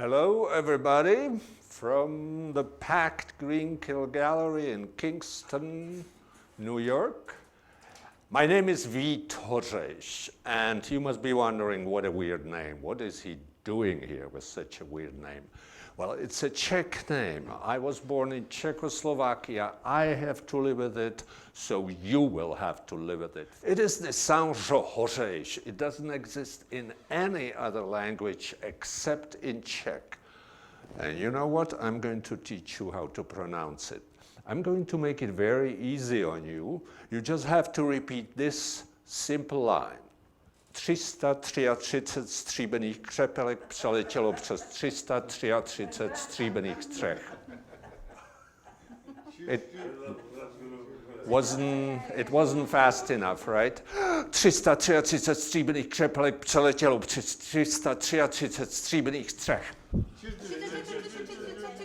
Hello everybody from the packed Greenkill Gallery in Kingston, New York. My name is Vít Hořeš, and you must be wondering, what a weird name. What is he doing here with such a weird name? Well, it's a Czech name. I was born in Czechoslovakia. I have to live with it, so you will have to live with it. It is the sound Hořeš. It doesn't exist in any other language except in Czech. And you know what? I'm going to teach you how to pronounce it. I'm going to make it very easy on you. You just have to repeat this simple line. 333 stříbrných křepelek přeletělo přes 333 stříbrných střech. It wasn't fast enough, right? 333 stříbrných křepelek přeletělo přes 333 stříbrných střech.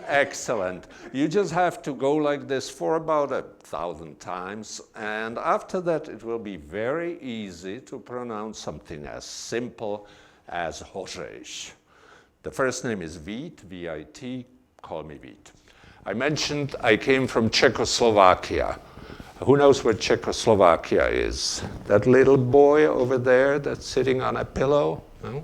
Excellent. You just have to go like this for about 1,000 times, and after that it will be very easy to pronounce something as simple as Hořeš. The first name is Vít, V-I-T, call me Vít. I mentioned I came from Czechoslovakia. Who knows where Czechoslovakia is? That little boy over there that's sitting on a pillow? No?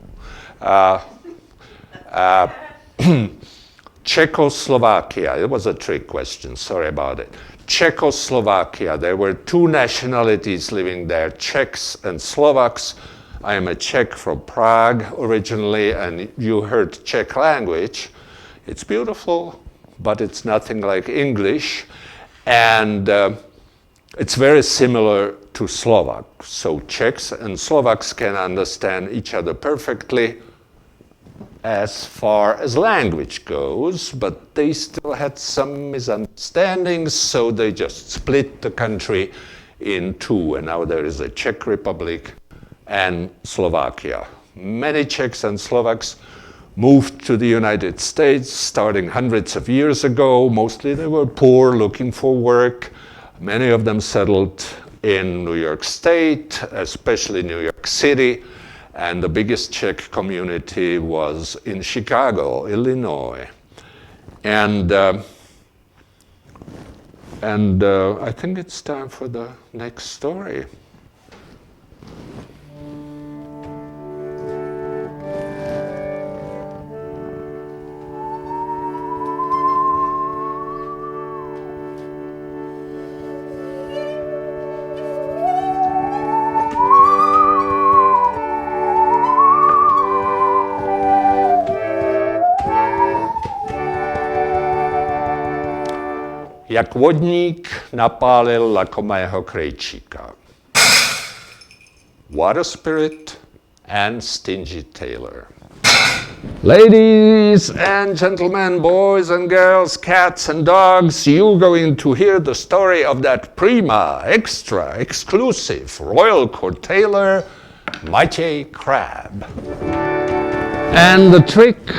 Czechoslovakia, it was a trick question, sorry about it. Czechoslovakia, there were two nationalities living there, Czechs and Slovaks. I am a Czech from Prague originally, and you heard Czech language. It's beautiful, but it's nothing like English, and it's very similar to Slovak. So Czechs and Slovaks can understand each other perfectly as far as language goes, but they still had some misunderstandings, so they just split the country in two, and now there is a Czech Republic and Slovakia. Many Czechs and Slovaks moved to the United States starting hundreds of years ago. Mostly they were poor, looking for work. Many of them settled in New York State, especially New York City. And the biggest Czech community was in Chicago, Illinois. And I think it's time for the next story. Jak vodník napálil lakomého krejčíka. Water spirit and stingy tailor. Ladies and gentlemen, boys and girls, cats and dogs, you're going to hear the story of that prima, extra, exclusive Royal Court tailor, Matěj Crab. And the trick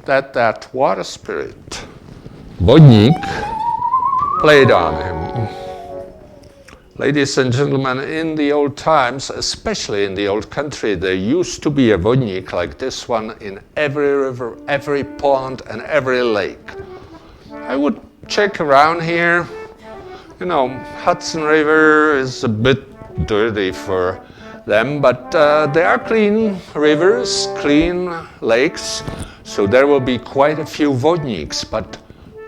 that water spirit, vodník, played on him. Ladies and gentlemen, in the old times, especially in the old country, there used to be a vodník like this one in every river, every pond, and every lake. I would check around here. You know, Hudson River is a bit dirty for them, but there are clean rivers, clean lakes, so there will be quite a few vodníks. But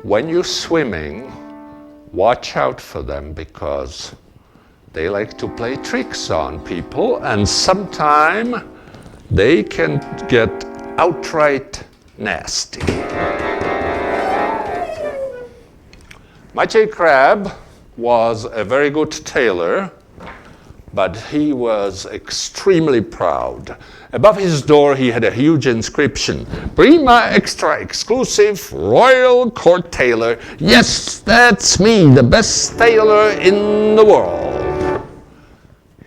when you're swimming, watch out for them, because they like to play tricks on people, and sometimes they can get outright nasty. Matěj Crab was a very good tailor, but he was extremely proud. Above his door he had a huge inscription, Prima Extra Exclusive Royal Court Tailor. Yes, that's me, the best tailor in the world.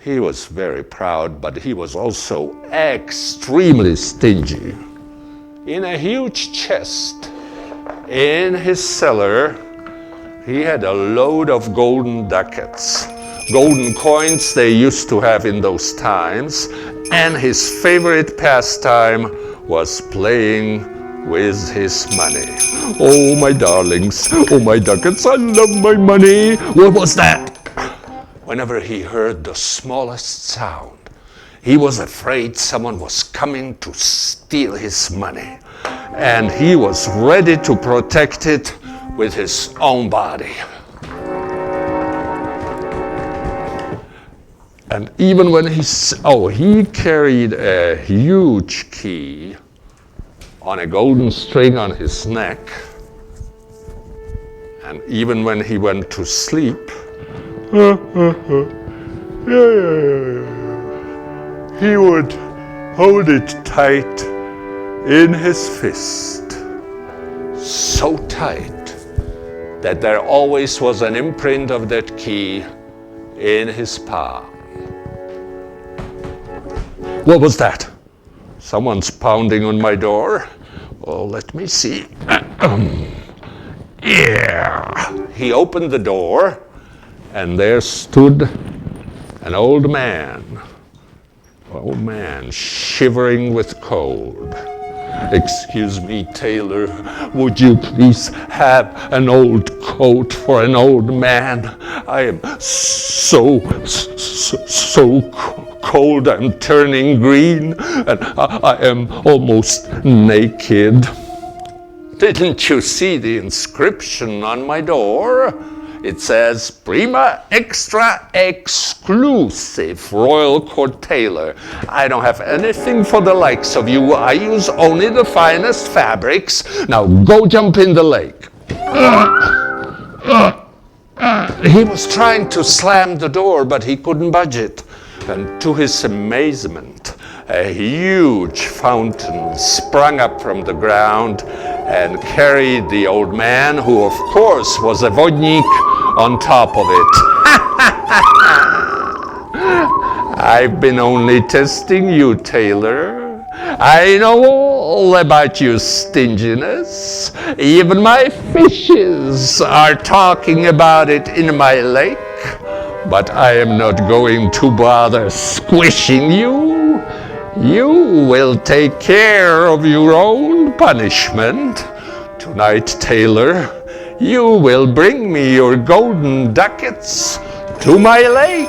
He was very proud, but he was also extremely stingy. In a huge chest in his cellar, he had a load of golden ducats. Golden coins they used to have in those times, and his favorite pastime was playing with his money. Oh, my darlings, oh, my ducats, I love my money. What was that? Whenever he heard the smallest sound, he was afraid someone was coming to steal his money. And he was ready to protect it with his own body. And even when he carried a huge key on a golden string on his neck. And even when he went to sleep, he would hold it tight in his fist. So tight that there always was an imprint of that key in his palm. What was that? Someone's pounding on my door. Oh, let me see. Yeah. He opened the door, and there stood an old man. Shivering with cold. Excuse me, tailor, would you please have an old coat for an old man? I am so cold, I'm turning green, and I am almost naked. Didn't you see the inscription on my door? It says, Prima Extra Exclusive Royal Court Tailor. I don't have anything for the likes of you. I use only the finest fabrics. Now go jump in the lake. He was trying to slam the door, but he couldn't budge it. And to his amazement, a huge fountain sprung up from the ground and carried the old man, who of course was a vodnik, on top of it. I've been only testing you, tailor. I know all about your stinginess. Even my fishes are talking about it in my lake. But I am not going to bother squishing you. You will take care of your own punishment. Tonight, tailor, you will bring me your golden ducats to my lake.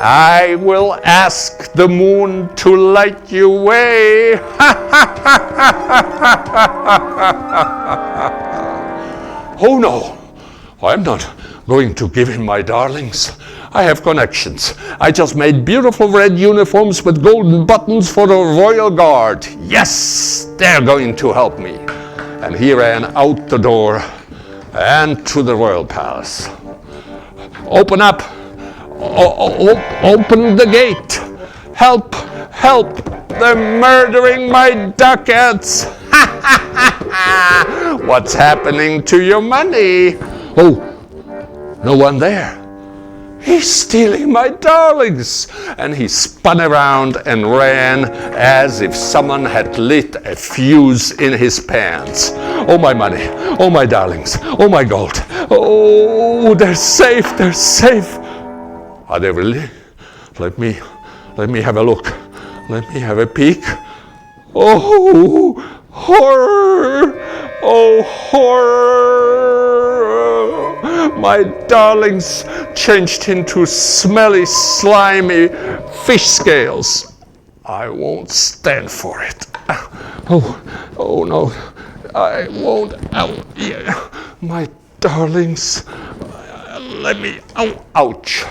I will ask the moon to light you away. Oh no, I'm not going to give him my darlings. I have connections. I just made beautiful red uniforms with golden buttons for the Royal Guard. Yes, they're going to help me. And he ran out the door and to the Royal Palace. Open up. Open the gate. Help, help. They're murdering my ducats. What's happening to your money? Oh, no one there. He's stealing my darlings. And he spun around and ran as if someone had lit a fuse in his pants. Oh, my money. Oh, my darlings. Oh, my gold. Oh, they're safe. They're safe. Are they really? Let me have a look. Let me have a peek. Oh, horror. Oh, horror. My darlings changed into smelly, slimy fish scales. I won't stand for it. Oh no, I won't. Oh, yeah. My darlings, let me, ouch.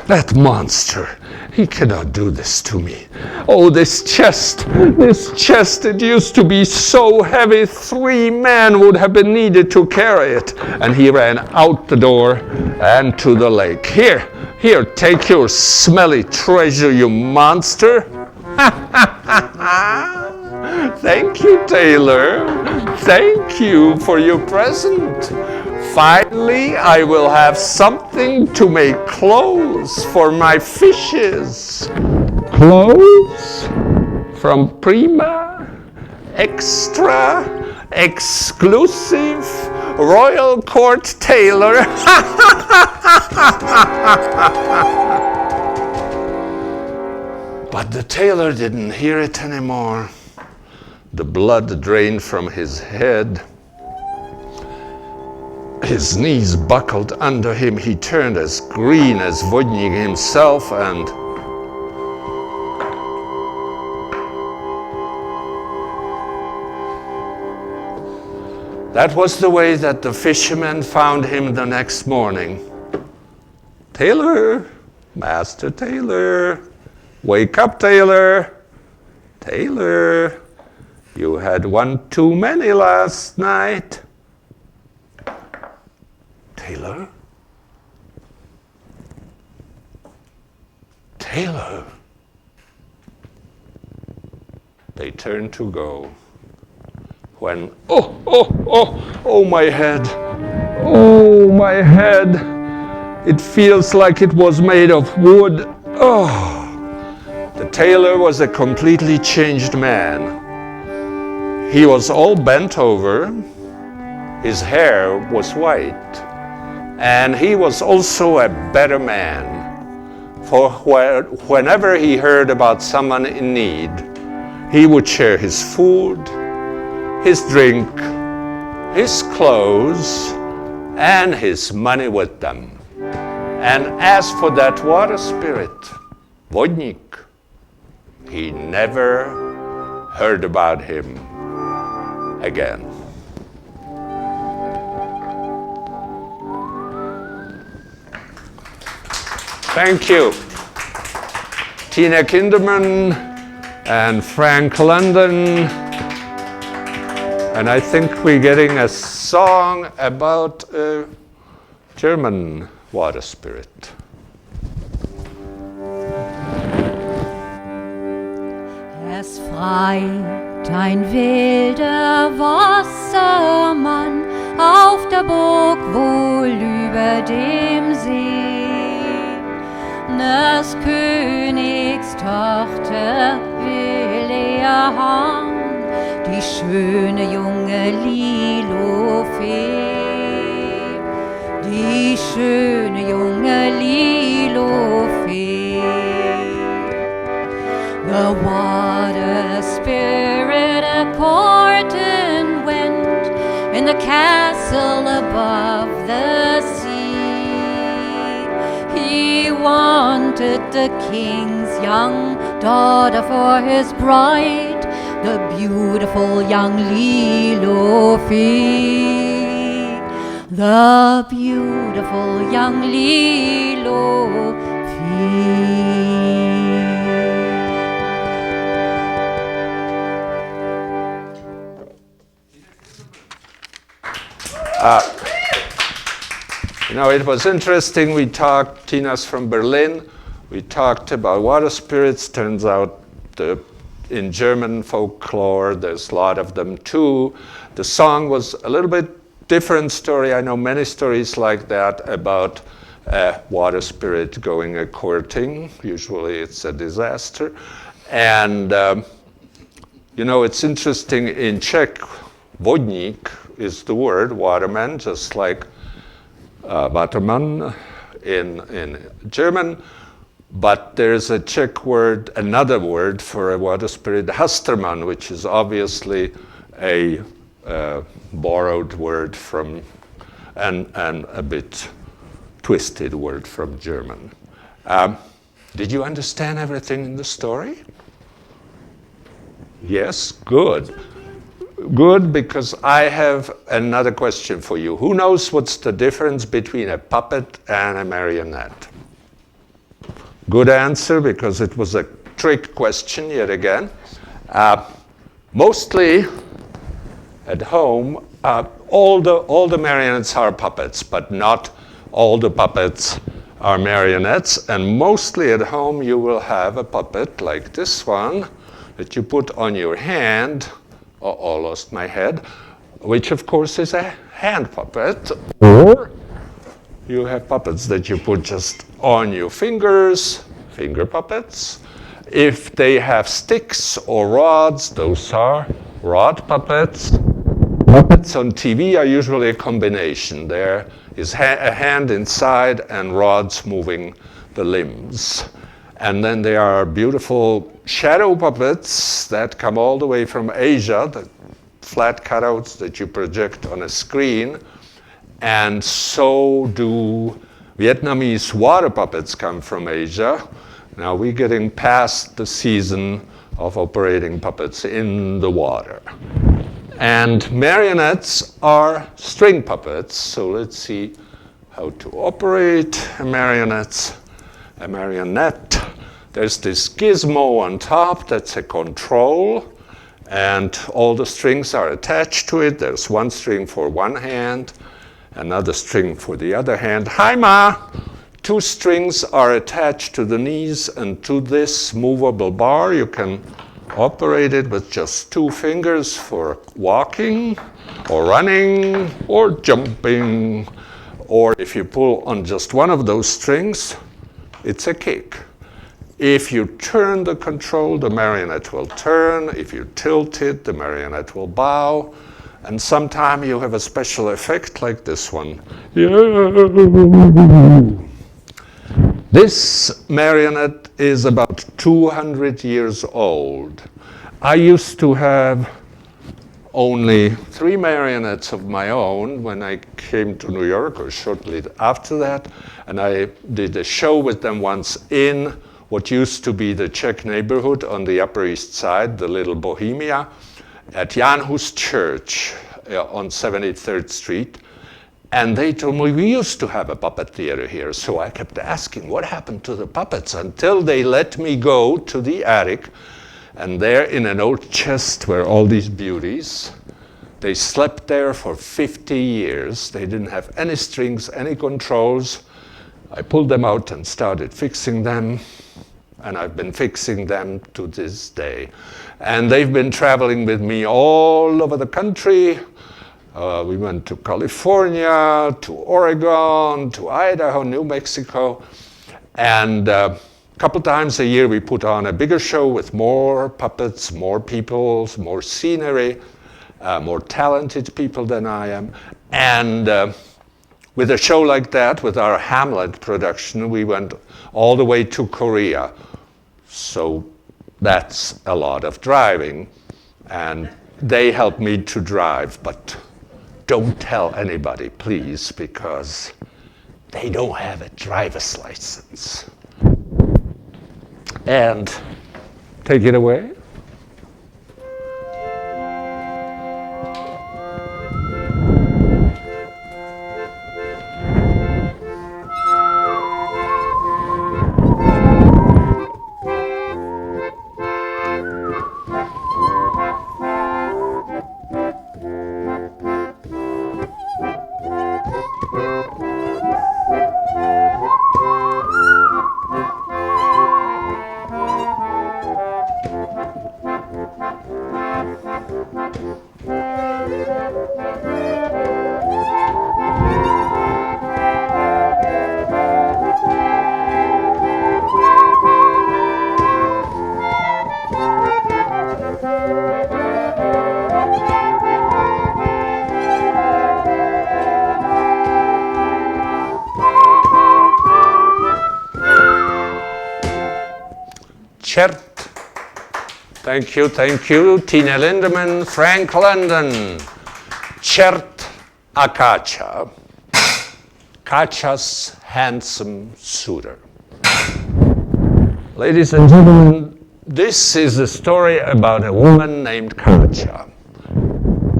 That monster, he cannot do this to me. Oh, this chest, it used to be so heavy, 3 men would have been needed to carry it. And he ran out the door and to the lake. Here, take your smelly treasure, you monster. Thank you, tailor. Thank you for your present. Finally, I will have something to make clothes for my fishes. Clothes from Prima Extra Exclusive Royal Court Tailor. But the tailor didn't hear it anymore. the blood drained from his head. His knees buckled under him. He turned as green as Vodnik himself, and that was the way that the fishermen found him the next morning. Taylor, Master Taylor, wake up, Taylor. Taylor, you had one too many last night. Taylor? Taylor? They turned to go. When, oh, my head. Oh, my head. It feels like it was made of wood. Oh. The tailor was a completely changed man. He was all bent over. His hair was white. And he was also a better man. For whenever he heard about someone in need, he would share his food, his drink, his clothes, and his money with them. And as for that water spirit, Vodnik, he never heard about him again. Thank you. Tina Kinderman and Frank London. And I think we're getting a song about a German water spirit. Es freit ein wilder Wassermann auf der Burg wohl über dem See. Des Königs Tochter will haben, die schöne junge Lilofee, die schöne junge Lilofee. The water spirit a courting went in the castle above the sea. He wanted the king's young daughter for his bride, the beautiful young Lilofee, the beautiful young Lilofee. You know, it was interesting. We talked, Tina's from Berlin. We talked about water spirits. Turns out in German folklore, there's a lot of them too. The song was a little bit different story. I know many stories like that about a water spirit going a-courting. Usually it's a disaster. And, you know, it's interesting. In Czech, vodník is the word, waterman, just like Watermann in German. But there's a Czech word, another word for a water spirit, Hastermann, which is obviously a borrowed word from, and a bit twisted word from German. Did you understand everything in the story? Yes, good. Good, because I have another question for you. Who knows what's the difference between a puppet and a marionette? Good answer, because it was a trick question yet again. Mostly at home, all the marionettes are puppets, but not all the puppets are marionettes. And mostly at home, you will have a puppet like this one that you put on your hand. Oh, lost my head, which of course is a hand puppet. Or you have puppets that you put just on your fingers, finger puppets. If they have sticks or rods, those are rod puppets. Puppets on TV are usually a combination. There is a hand inside and rods moving the limbs. And then there are beautiful shadow puppets that come all the way from Asia, the flat cutouts that you project on a screen. And so do Vietnamese water puppets come from Asia. Now we're getting past the season of operating puppets in the water. And marionettes are string puppets. So let's see how to operate a marionette. There's this gizmo on top that's a control, and all the strings are attached to it. There's one string for one hand, another string for the other hand. Hi, Ma! 2 strings are attached to the knees and to this movable bar. You can operate it with just 2 fingers for walking or running or jumping. Or if you pull on just one of those strings, it's a kick. If you turn the control, the marionette will turn. If you tilt it, the marionette will bow. And sometimes you have a special effect like this one. This marionette is about 200 years old. I used to have only 3 marionettes of my own when I came to New York, or shortly after that, and I did a show with them once in what used to be the Czech neighborhood on the Upper East Side, the Little Bohemia, at Jan Hus Church on 73rd Street. And they told me, we used to have a puppet theater here. So I kept asking, what happened to the puppets? Until they let me go to the attic. And there in an old chest were all these beauties. They slept there for 50 years. They didn't have any strings, any controls. I pulled them out and started fixing them. And I've been fixing them to this day. And they've been traveling with me all over the country. We went to California, to Oregon, to Idaho, New Mexico. And a couple times a year we put on a bigger show with more puppets, more people, more scenery, more talented people than I am. And with a show like that, with our Hamlet production, we went all the way to Korea. So that's a lot of driving. And they helped me to drive, but don't tell anybody, please, because they don't have a driver's license. And take it away. Thank you, Tina Lindemann, Frank London. Czert a Kacia, Kacia's handsome suitor. Ladies and gentlemen, this is a story about a woman named Kacia.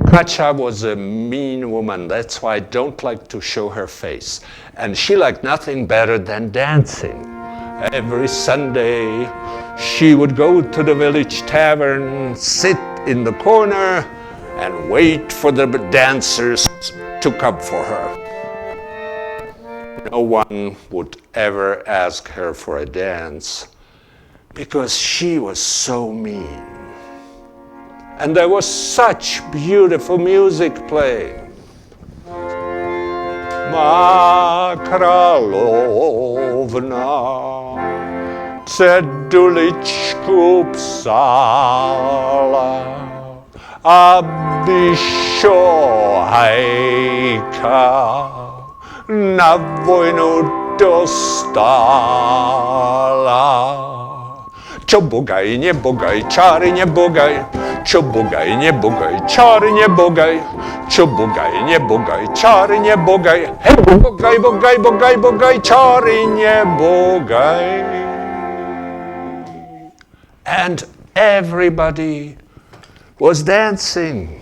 Kacia was a mean woman, that's why I don't like to show her face. And she liked nothing better than dancing. Every Sunday, she would go to the village tavern, sit in the corner, and wait for the dancers to come for her. No one would ever ask her for a dance because she was so mean. And there was such beautiful music playing. Ma Královna ceduličku psala, aby šohajka na vojnu do stála. Čo bogaj, nebogaj, čáry nebogaj. Čo bogaj, nebogaj, čáry nebogaj. Čo bogaj, nebogaj, čáry nebogaj. Hej, bogaj, bogaj, bogaj, bogaj, čáry nebogaj. And everybody was dancing.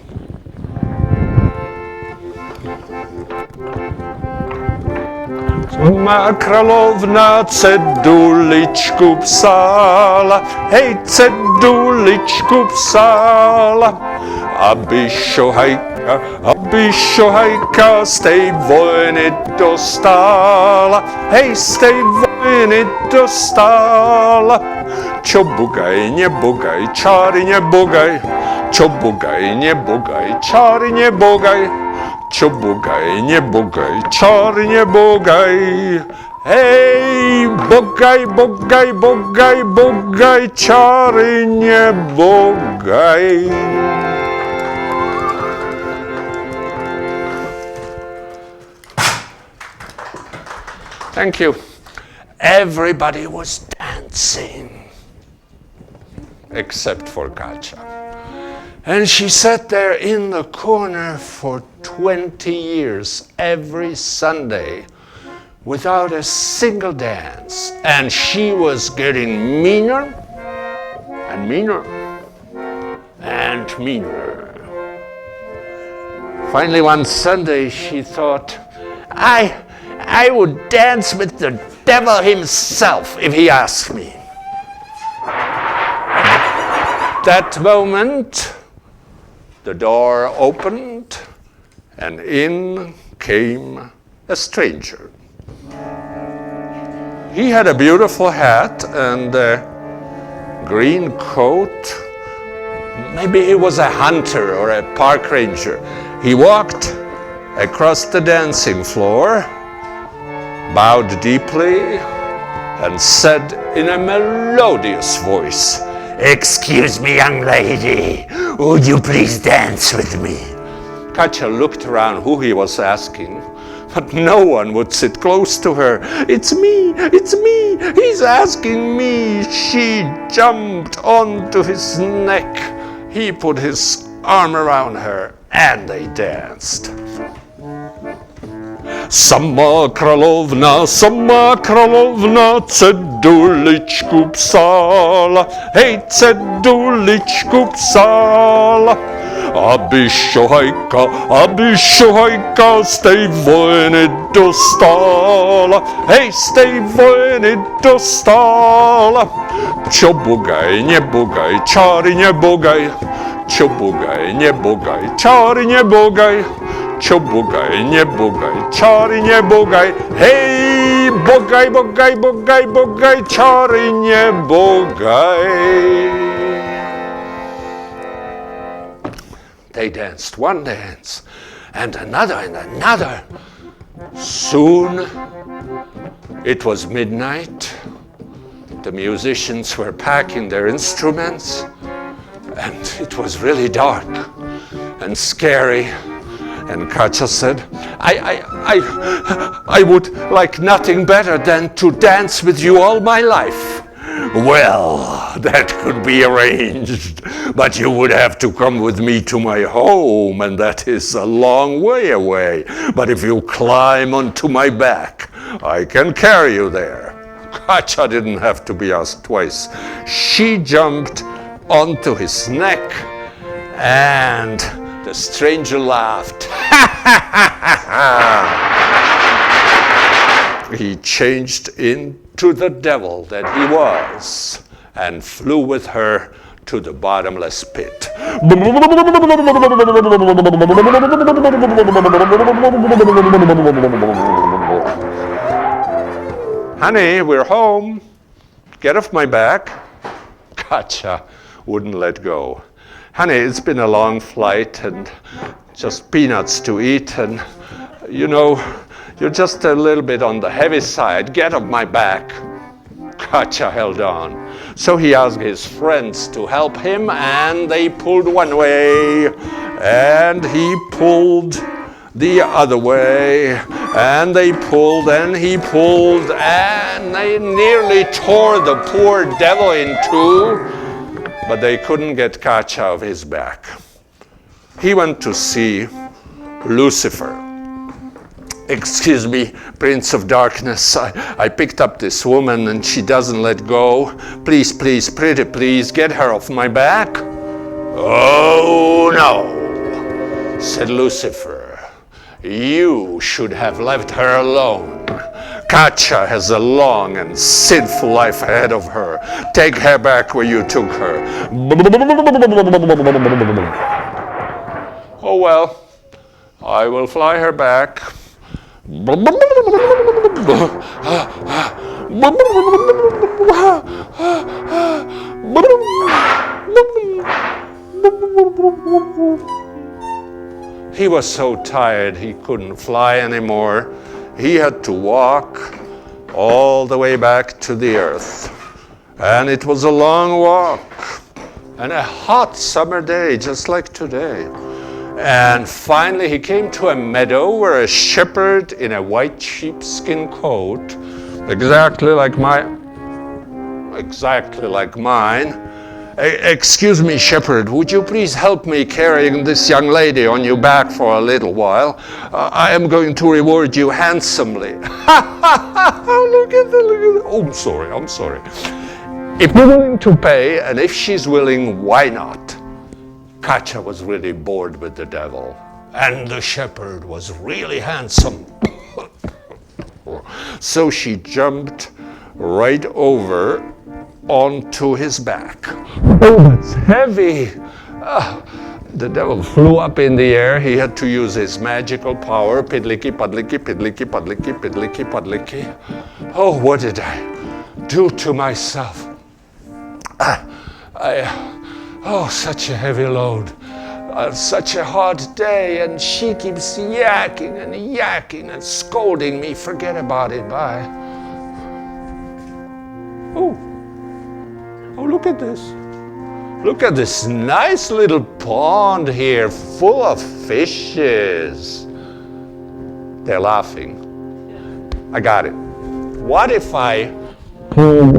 Má královna ceduličku psala, hej, ceduličku psala, aby šohajka z tej vojny dostala, hej, z tej vojny dostala. Čo bogaj, nebogaj, čáry nebogaj, čo bogaj, nebogaj, čáry nebogaj. Čo bogaj, nebogaj, čáry nebogaj. Hej, bogaj, bogaj, bogaj, bogaj, čáry nebogaj. Thank you. Everybody was dancing, except for Katja. And she sat there in the corner for 20 years, every Sunday, without a single dance. And she was getting meaner and meaner and meaner. Finally, one Sunday, she thought, I would dance with the devil himself if he asked me. That moment, the door opened, and in came a stranger. He had a beautiful hat and a green coat. Maybe he was a hunter or a park ranger. He walked across the dancing floor, bowed deeply, and said in a melodious voice, "Excuse me, young lady, would you please dance with me?" Katja looked around who he was asking, but no one would sit close to her. It's me, he's asking me. She jumped onto his neck. He put his arm around her and they danced. Sama královna, ceduličku psala, hej, ceduličku psala, aby šohajka z tej vojny dostala, hej, z tej vojny dostala. Čo bogaj, nebogaj, čáry nebogaj, čo bogaj, nebogaj, čáry nebogaj. Čo bogaj, nebogaj, čáry nebogaj, hej, bogaj, bogaj, bogaj, bogaj, čáry nebogaj. They danced one dance, and another, and another. Soon, it was midnight. The musicians were packing their instruments, and it was really dark and scary. And Katja said, I would like nothing better than to dance with you all my life. Well, that could be arranged, but you would have to come with me to my home, and that is a long way away. But if you climb onto my back, I can carry you there. Katja didn't have to be asked twice. She jumped onto his neck, and the stranger laughed. He changed into the devil that he was and flew with her to the bottomless pit. Honey, we're home. Get off my back. Katja wouldn't let go. Honey, it's been a long flight and just peanuts to eat, and you know, you're just a little bit on the heavy side. Get off my back. Katja held on. So he asked his friends to help him, and they pulled one way, and he pulled the other way, and they pulled, and he pulled, and they nearly tore the poor devil in two, but they couldn't get Katja off his back. He went to see Lucifer. Excuse me, Prince of Darkness, I picked up this woman and she doesn't let go. Please, please, pretty please, get her off my back. Oh no, said Lucifer. You should have left her alone. Katja has a long and sinful life ahead of her. Take her back where you took her. Oh well, I will fly her back. He was so tired he couldn't fly anymore. He had to walk all the way back to the earth. And it was a long walk and a hot summer day, just like today. And finally he came to a meadow where a shepherd in a white sheepskin coat, exactly like mine. Excuse me, shepherd, would you please help me carrying this young lady on your back for a little while? I am going to reward you handsomely. Look at that. Oh, I'm sorry. If you're willing to pay, and if she's willing, why not? Katja was really bored with the devil, and the shepherd was really handsome. So she jumped right over onto his back. Oh, that's heavy. The devil flew up in the air. He had to use his magical power. Piddlicky, puddlicky, piddlicky, puddlicky, piddlicky, puddlicky. Oh, what did I do to myself? Oh, such a heavy load. Such a hard day, and she keeps yakking and scolding me. Forget about it, bye. Oh, look at this. Look at this nice little pond here full of fishes. They're laughing. I got it. What if I pulled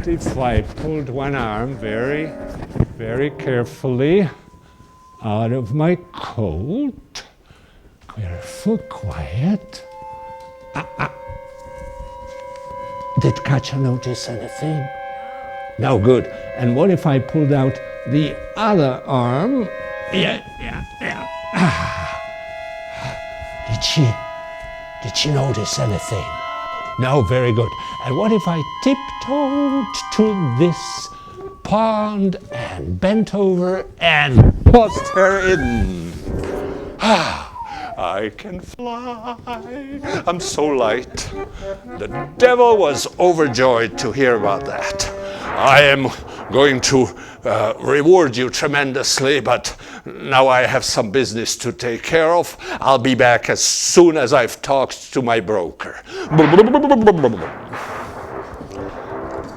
if I pulled one arm very, very carefully out of my coat, careful, quiet. Did Katja notice anything? No, good. And what if I pulled out the other arm? Yeah. Did she notice anything? No, very good. And what if I tiptoed to this pond and bent over and tossed her in? I can fly. I'm so light. The devil was overjoyed to hear about that. I am going to reward you tremendously, but now I have some business to take care of. I'll be back as soon as I've talked to my broker.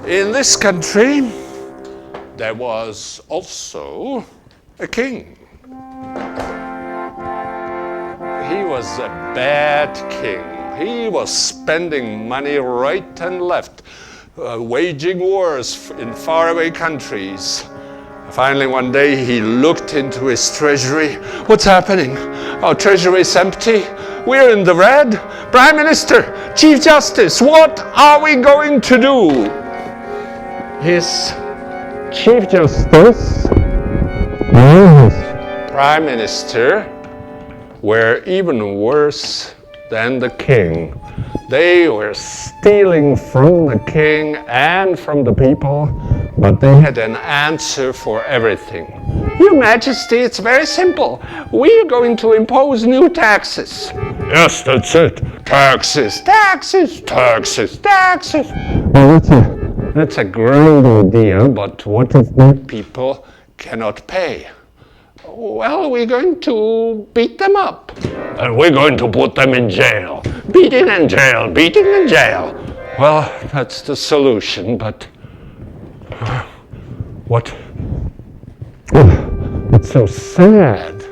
In this country, there was also a king. He was a bad king. He was spending money right and left, waging wars in faraway countries. Finally, one day, he looked into his treasury. What's happening? Our treasury is empty. We're in the red. Prime Minister, Chief Justice, what are we going to do? His Chief Justice and his Prime Minister were even worse than the king. They were stealing from the king and from the people, but they had an answer for everything. Your Majesty, it's very simple. We are going to impose new taxes. Yes, that's it. Taxes. Well, that's a grand idea, but what if the people cannot pay? Well, we're going to beat them up. And we're going to put them in jail. Beating in jail. Well, that's the solution, but What? Oh, it's so sad.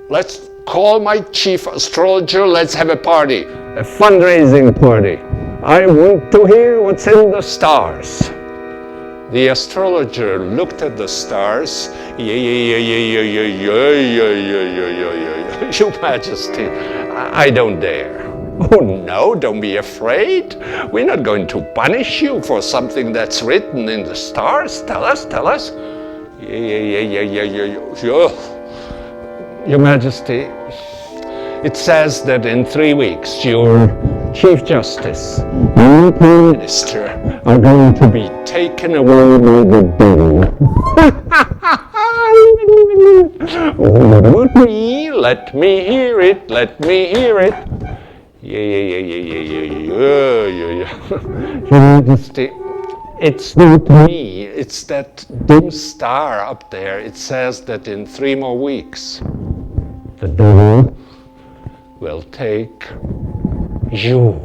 Let's call my chief astrologer. Let's have a party. A fundraising party. I want to hear what's in the stars. The astrologer looked at the stars. Your Majesty, I don't dare. Oh no, don't be afraid. We're not going to punish you for something that's written in the stars. Tell us. Your Majesty, it says that in 3 weeks your Chief Justice and the Prime Minister are going to be taken away by the devil. What about me? Let me hear it. Your Majesty, it's not me. It's that dim star up there. It says that in 3 more weeks, the devil will take you.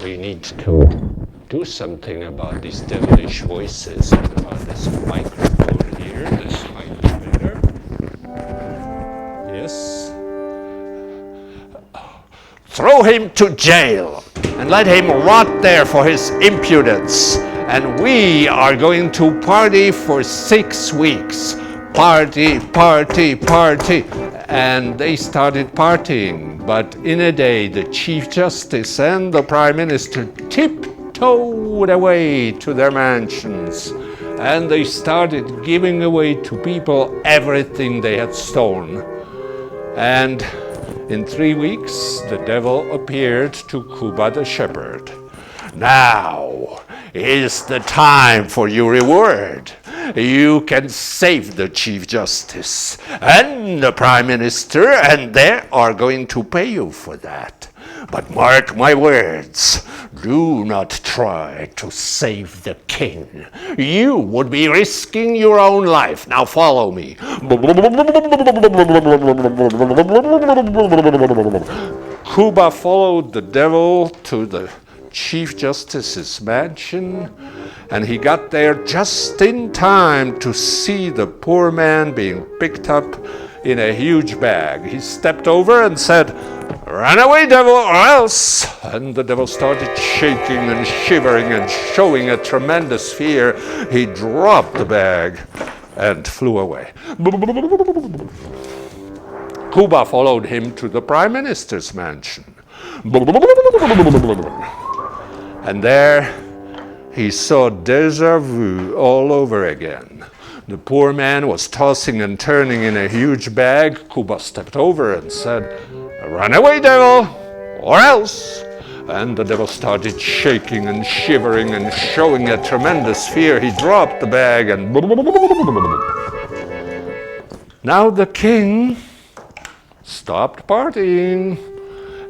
We need to do something about these devilish voices and about this microphone here. This might be better. Yes. Throw him to jail and let him rot there for his impudence. And we are going to party for 6 weeks. Party. And they started partying. But in a day, the Chief Justice and the Prime Minister tiptoed away to their mansions. And they started giving away to people everything they had stolen. And in 3 weeks, the devil appeared to Kuba the shepherd. Now is the time for your reward. You can save the Chief Justice and the Prime Minister, and they are going to pay you for that. But mark my words, do not try to save the king. You would be risking your own life. Now follow me. Kuba followed the devil to the Chief Justice's mansion, and he got there just in time to see the poor man being picked up in a huge bag. He stepped over and said, "Run away, devil, or else!" And the devil started shaking and shivering and showing a tremendous fear. He dropped the bag and flew away. Kuba followed him to the Prime Minister's mansion. And there he saw déjà vu all over again. The poor man was tossing and turning in a huge bag. Kuba stepped over and said, "Run away, devil, or else!" And the devil started shaking and shivering and showing a tremendous fear. He dropped the bag and... Now the king stopped partying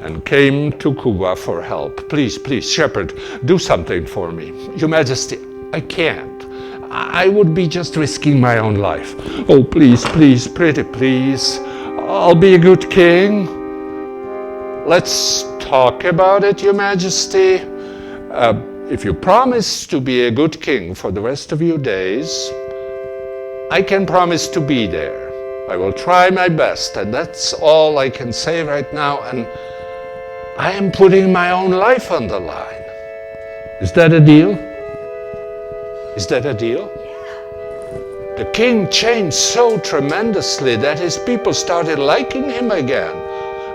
and came to Kuba for help. Please, shepherd, do something for me. Your Majesty, I can't. I would be just risking my own life. Oh, please, pretty please. I'll be a good king. Let's talk about it, Your Majesty. If you promise to be a good king for the rest of your days, I can promise to be there. I will try my best, and that's all I can say right now, and I am putting my own life on the line. Is that a deal? Is that a deal? The king changed so tremendously that his people started liking him again.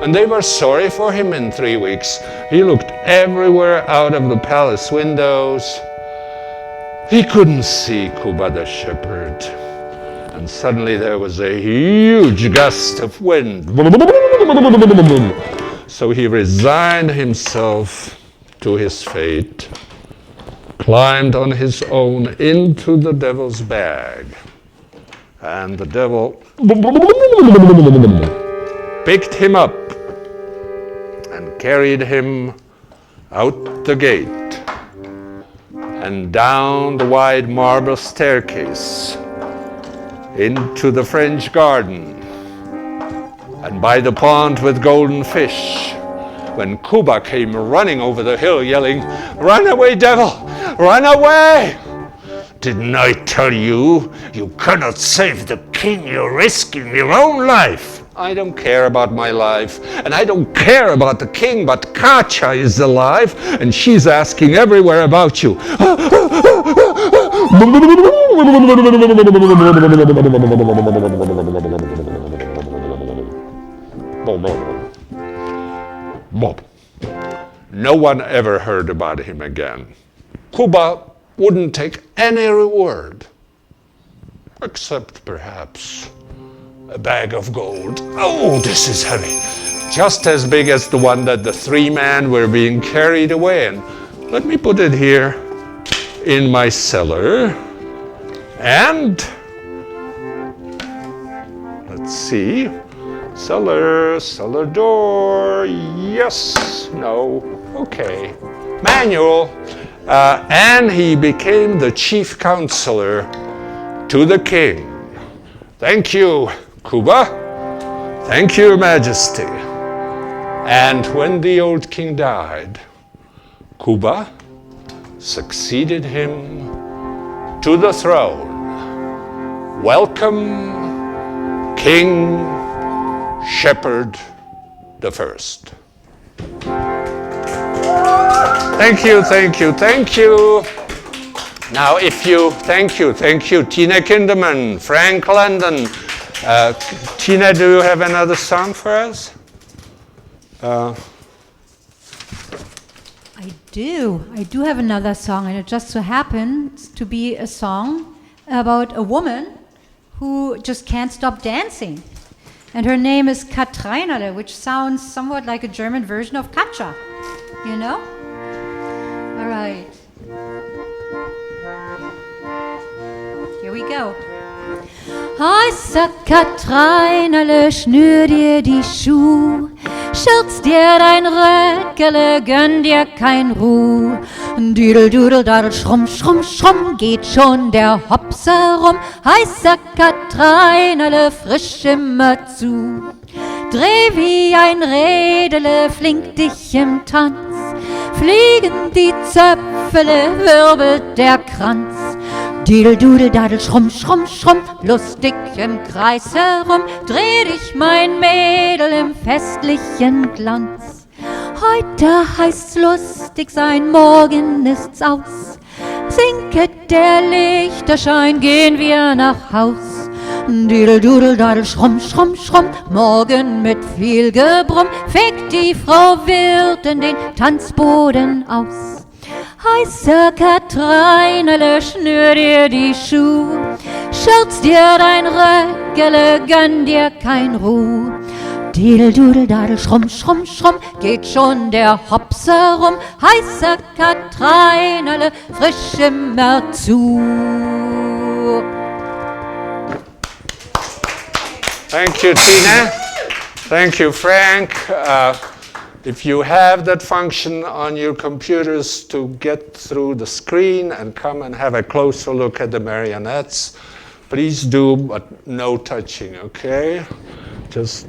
And they were sorry for him in 3 weeks. He looked everywhere out of the palace windows. He couldn't see Kuba the shepherd. And suddenly there was a huge gust of wind. So he resigned himself to his fate, climbed on his own into the devil's bag, and the devil picked him up and carried him out the gate and down the wide marble staircase into the French garden, and by the pond with golden fish, when Kuba came running over the hill yelling, "Run away, devil! Run away!" "Didn't I tell you, you cannot save the king, you're risking your own life." "I don't care about my life, and I don't care about the king, but Katja is alive, and she's asking everywhere about you." No one ever heard about him again. Kuba wouldn't take any reward, except perhaps a bag of gold. Oh, this is heavy. Just as big as the one that the three men were being carried away. And let me put it here in my cellar. And let's see. Cellar door. Yes, no, okay. Manual. And he became the chief counselor to the king. Thank you, Kuba. Thank you, Your Majesty. And when the old king died, Kuba succeeded him to the throne. Welcome, King Shepherd the First. Thank you, thank you, thank you. Now, thank you, Tina Kinderman, Frank London. Tina, do you have another song for us? I do have another song, and it just so happens to be a song about a woman who just can't stop dancing. And her name is Katrainerle, which sounds somewhat like a German version of Katja, you know? All right. Here we go. I sag Katrainerle, schnür dir die Schuh, schürz dir dein Röckele, gönn dir kein Ruh. Düdel, dudel, dadel, schrumm, schrumm, schrumm, geht schon der Hops herum. Heißer Katrainerle, frisch immer zu. Dreh wie ein Redele, flink dich im Tanz. Fliegen die Zöpfele, wirbelt der Kranz. Didel, dudel, dadel, schrumm, schrumm, schrumm, lustig im Kreis herum. Dreh dich, mein Mädel, im festlichen Glanz. Heute heißt's lustig sein, morgen ist's aus. Sinket der Lichterschein, gehen wir nach Haus. Didel, dudel, dadel, schrumm, schrumm, schrumm, morgen mit viel Gebrumm fegt die Frau Wirtin den Tanzboden aus. Heißer Katrainerle, schnür dir die Schuh, schürz dir dein Röckele, gönn dir kein Ruh. Didel, dudel, dadel, schrumm, schrumm, schrumm, geht schon der Hops herum. Heißer Katrainerle, frisch immer zu. Thank you, Tina. Thank you, Frank. If you have that function on your computers to get through the screen and come and have a closer look at the marionettes, please do, but no touching, okay? Just,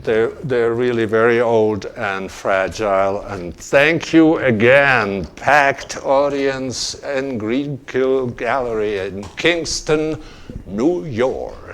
they're really very old and fragile. And thank you again, packed audience in Greenkill Gallery in Kingston, New York.